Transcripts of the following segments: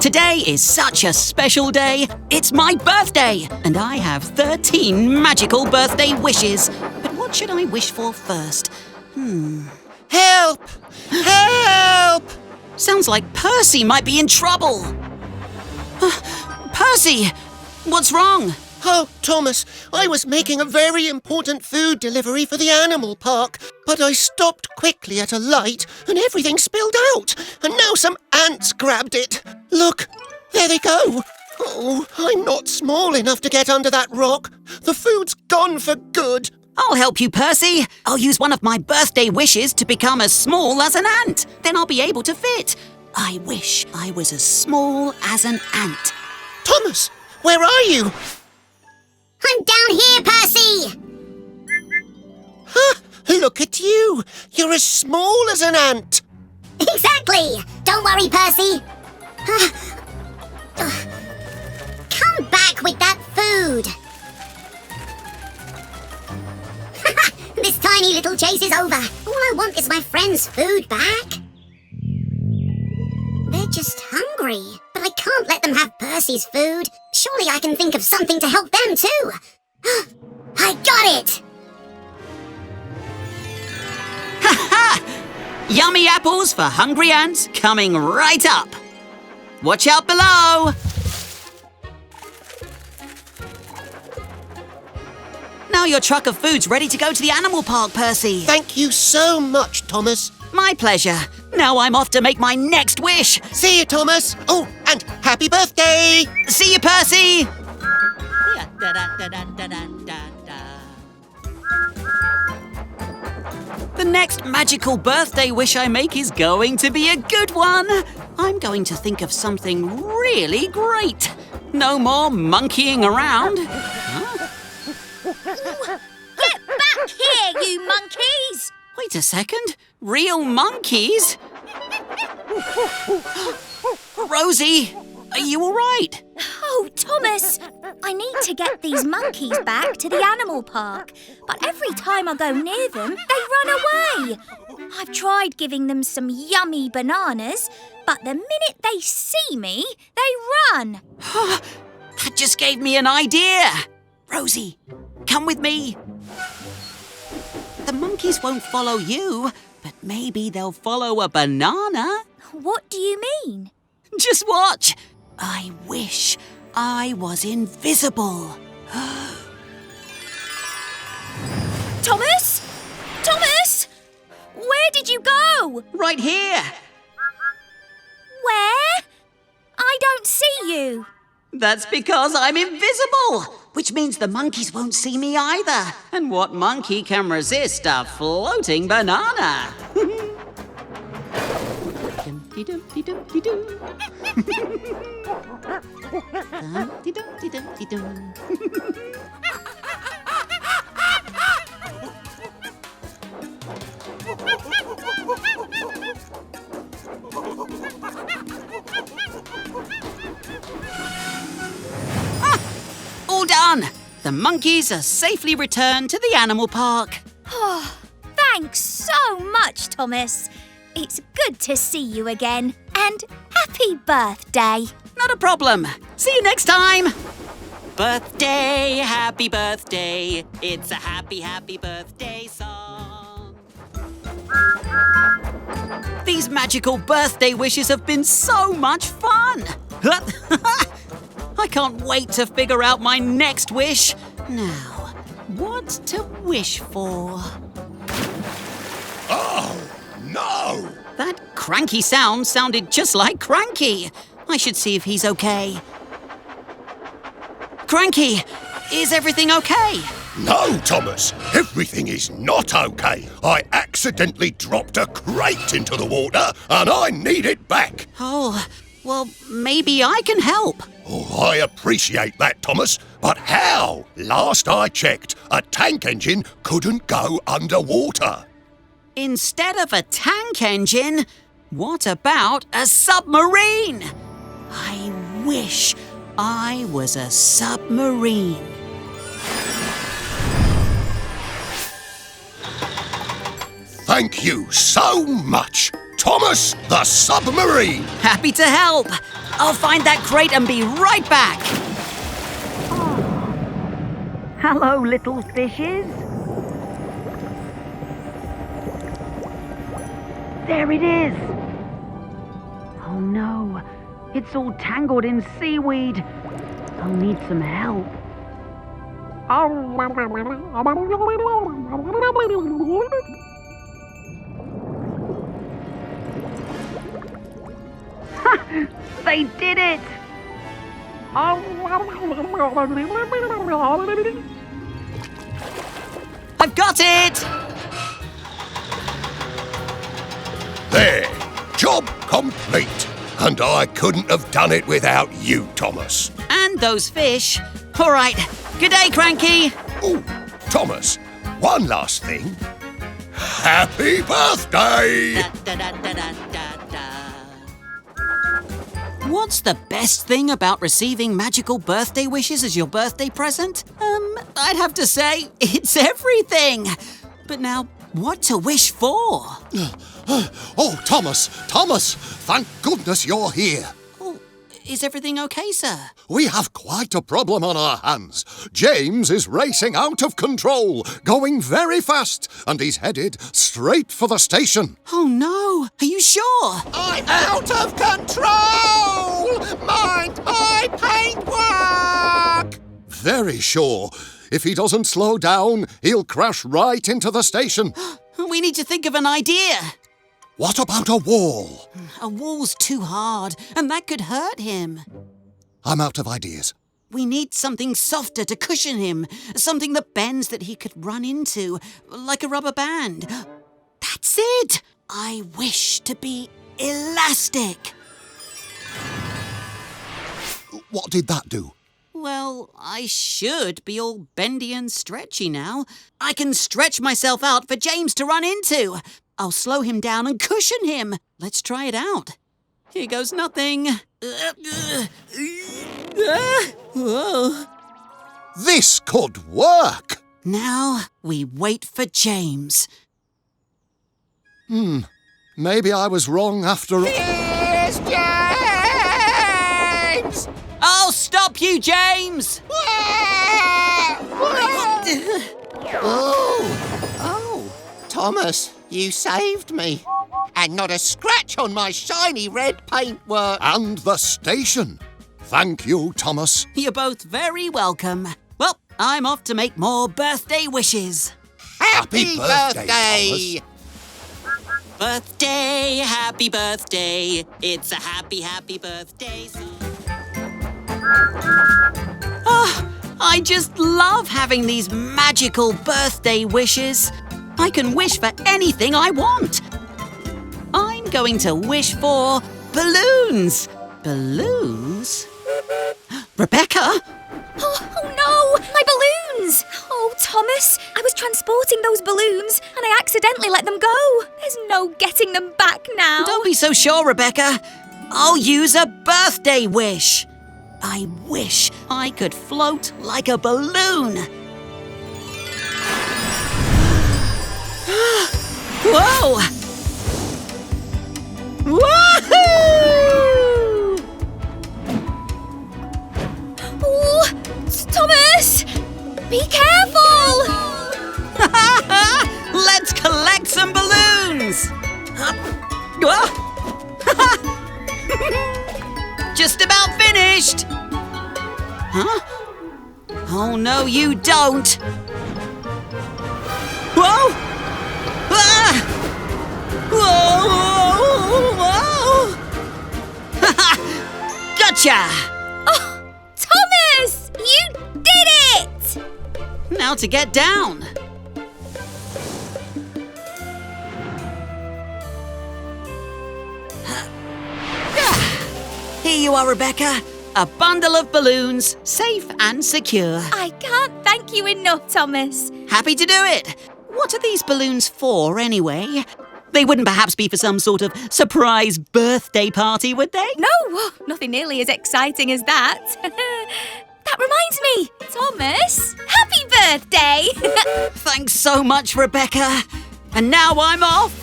Today is such a special day. It's my birthday, and I have 13 magical birthday wishes. But what should I wish for first? Help! Help! Sounds like Percy might be in trouble. Percy, what's wrong? Oh, Thomas, I was making a very important food delivery for the animal park, but I stopped quickly at a light and everything spilled out, and now some ants grabbed it. Look, there they go. Oh, I'm not small enough to get under that rock. The food's gone for good. I'll help you, Percy. I'll use one of my birthday wishes to become as small as an ant. Then I'll be able to fit. I wish I was as small as an ant. Thomas, where are you? I'm down here, Percy! Huh, look at you. You're as small as an ant. Exactly! Don't worry, Percy. Come back with that food. This tiny little chase is over. All I want is my friend's food back. They're just hungry, but I can't let them have Percy's food. Surely I can think of something to help them too. I got it! Yummy apples for hungry ants coming right up. Watch out below. Now your truck of food's ready to go to the animal park, Percy. Thank you so much, Thomas. My pleasure. Now I'm off to make my next wish. See you, Thomas. Oh, and happy birthday! See you, Percy. The next magical birthday wish I make is going to be a good one. I'm going to think of something really great. No more monkeying around. Get back here, you monkeys! Wait a second. Real monkeys? Rosie, are you all right? Oh, Thomas, I need to get these monkeys back to the animal park. But every time I go near them, they run away. I've tried giving them some yummy bananas, but the minute they see me, they run. That just gave me an idea. Rosie, come with me. The monkeys won't follow you, but maybe they'll follow a banana. What do you mean? Just watch. I wish I was invisible. Thomas? Thomas? Where did you go? Right here. Where? I don't see you. That's because I'm invisible, which means the monkeys won't see me either. And what monkey can resist a floating banana? All done! The monkeys are safely returned to the animal park. Oh, thanks so much, Thomas. It's good to see you again. And happy birthday. Not a problem. See you next time. Birthday, happy birthday. It's a happy, happy birthday song. These magical birthday wishes have been so much fun. I can't wait to figure out my next wish. Now, what to wish for? Oh, no! That cranky sound sounded just like Cranky. I should see if he's okay. Cranky, is everything okay? No, Thomas, everything is not okay. I accidentally dropped a crate into the water and I need it back. Oh, well, maybe I can help. Oh, I appreciate that, Thomas, but how? Last I checked, a tank engine couldn't go underwater. Instead of a tank engine, what about a submarine? I wish I was a submarine. Thank you so much, Thomas the Submarine. Happy to help. I'll find that crate and be right back. Hello, little fishes. There it is. Oh no, it's all tangled in seaweed. I'll need some help. They did it! I've got it! There, job complete. And I couldn't have done it without you, Thomas. And those fish. All right. Good day, Cranky. Oh, Thomas, one last thing. Happy birthday! What's the best thing about receiving magical birthday wishes as your birthday present? I'd have to say it's everything. But now, what to wish for? Oh, Thomas, thank goodness you're here. Oh, is everything okay, sir? We have quite a problem on our hands. James is racing out of control, going very fast, and he's headed straight for the station. Oh no, are you sure? I'm out of control! Mind my paintwork! Very sure. If he doesn't slow down, he'll crash right into the station. We need to think of an idea. What about a wall? A wall's too hard, and that could hurt him. I'm out of ideas. We need something softer to cushion him, something that bends that he could run into, like a rubber band. That's it! I wish to be elastic. What did that do? Well, I should be all bendy and stretchy now. I can stretch myself out for James to run into. I'll slow him down and cushion him. Let's try it out. Here goes nothing. Whoa. This could work! Now we wait for James. Maybe I was wrong after all. Here's James! I'll stop you, James! Oh, Thomas, you saved me. And not a scratch on my shiny red paintwork. And the station. Thank you, Thomas. You're both very welcome. Well, I'm off to make more birthday wishes. Happy birthday! Thomas. Birthday, happy birthday. It's a happy, happy birthday song. Oh, I just love having these magical birthday wishes. I can wish for anything I want. I'm going to wish for balloons. Balloons? Rebecca? Oh no, my balloons! Oh, Thomas, I was transporting those balloons and I accidentally let them go. There's no getting them back now. Don't be so sure, Rebecca. I'll use a birthday wish. I wish I could float like a balloon. Whoa! Woohoo! Oh, Thomas! Be careful! Let's collect some balloons! Just about finished! Huh? Oh, no, you don't! Whoa! Ah! Whoa! Whoa! Gotcha! Oh, Thomas! You did it! Now to get down. Here you are, Rebecca. A bundle of balloons, safe and secure. I can't thank you enough, Thomas. Happy to do it. What are these balloons for, anyway? They wouldn't perhaps be for some sort of surprise birthday party, would they? No, nothing nearly as exciting as that. That reminds me, Thomas, happy birthday! Thanks so much, Rebecca. And now I'm off.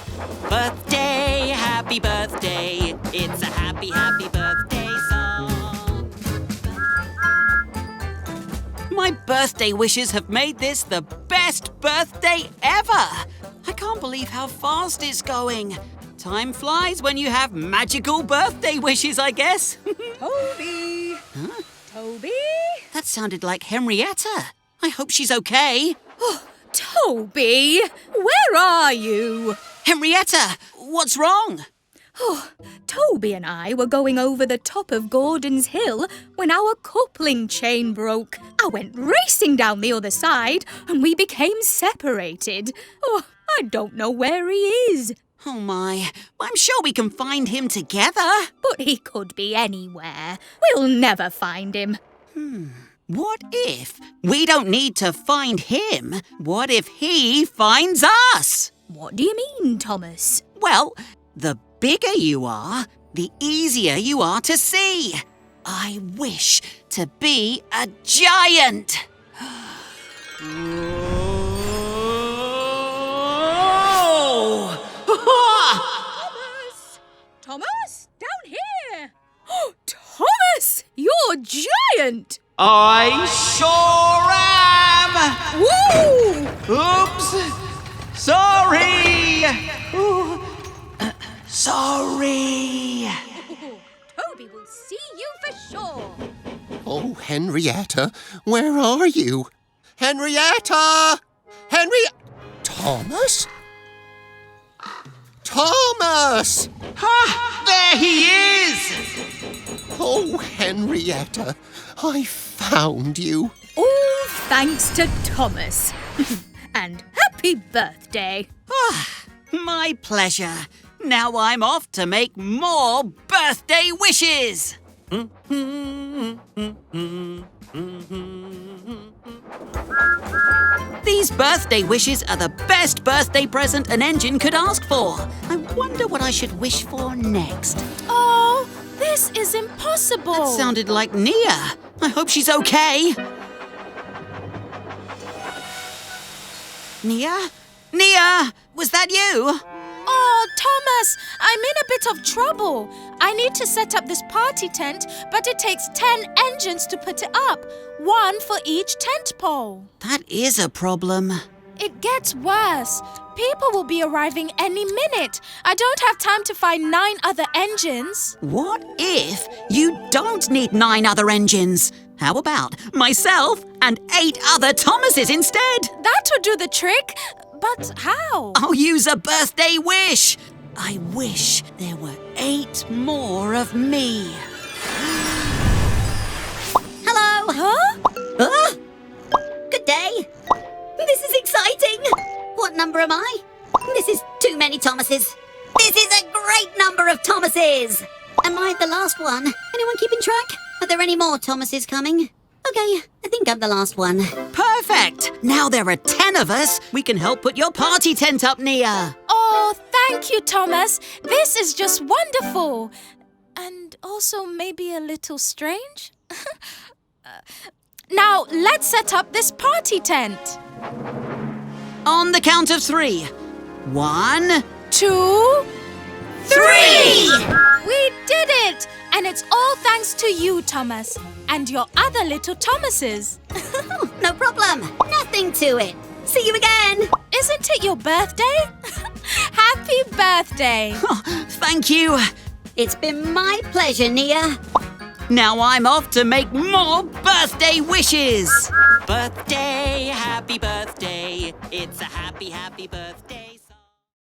Birthday, happy birthday. It's a happy, happy birthday song. birthday wishers have made this the best birthday ever. I can't believe how fast it's going. Time flies when you have magical birthday wishes, I guess. Toby! Huh? Toby? That sounded like Henrietta. I hope she's okay. Oh, Toby! Where are you? Henrietta, what's wrong? Oh, Toby and I were going over the top of Gordon's Hill when our coupling chain broke. I went racing down the other side and we became separated. Oh, I don't know where he is. Oh my, I'm sure we can find him together. But he could be anywhere. We'll never find him. What if we don't need to find him? What if he finds us? What do you mean, Thomas? Well, the bigger you are, the easier you are to see. I wish to be a giant. Thomas, down here. Oh, Thomas, you're giant. I sure am! Whoa! Oops! Sorry! Sorry! Toby will see you for sure. Oh, Henrietta, where are you? Henrietta! Thomas? Thomas! Ha! There he is! Oh, Henrietta, I found you. All thanks to Thomas. And happy birthday. My pleasure. Now I'm off to make more birthday wishes. These birthday wishes are the best birthday present an engine could ask for. I wonder what I should wish for next. Oh, this is impossible. That sounded like Nia. I hope she's okay. Nia? Nia, was that you? Oh, Thomas, I'm in a bit of trouble. I need to set up this party tent, but it takes 10 engines to put it up, one for each tent pole. That is a problem. It gets worse. People will be arriving any minute. I don't have time to find 9 other engines. What if you don't need 9 other engines? How about myself and 8 other Thomases instead? That would do the trick. But how? I'll use a birthday wish. I wish there were 8 more of me. Hello. Huh? Good day. This is exciting. What number am I? This is too many Thomases. This is a great number of Thomases. Am I the last one? Anyone keeping track? Are there any more Thomases coming? Okay, I think I'm the last one. Perfect. Now there are 10 of us. We can help put your party tent up, Nia. Oh, thank you, Thomas. This is just wonderful. And also maybe a little strange. Now, let's set up this party tent. On the count of 3. 1, 2, 3! We did it! And it's all thanks to you, Thomas, and your other little Thomases. No problem. Nothing to it. See you again. Isn't it your birthday? Happy birthday. Thank you. It's been my pleasure, Nia. Now I'm off to make more birthday wishes. Birthday, happy birthday. It's a happy, happy birthday.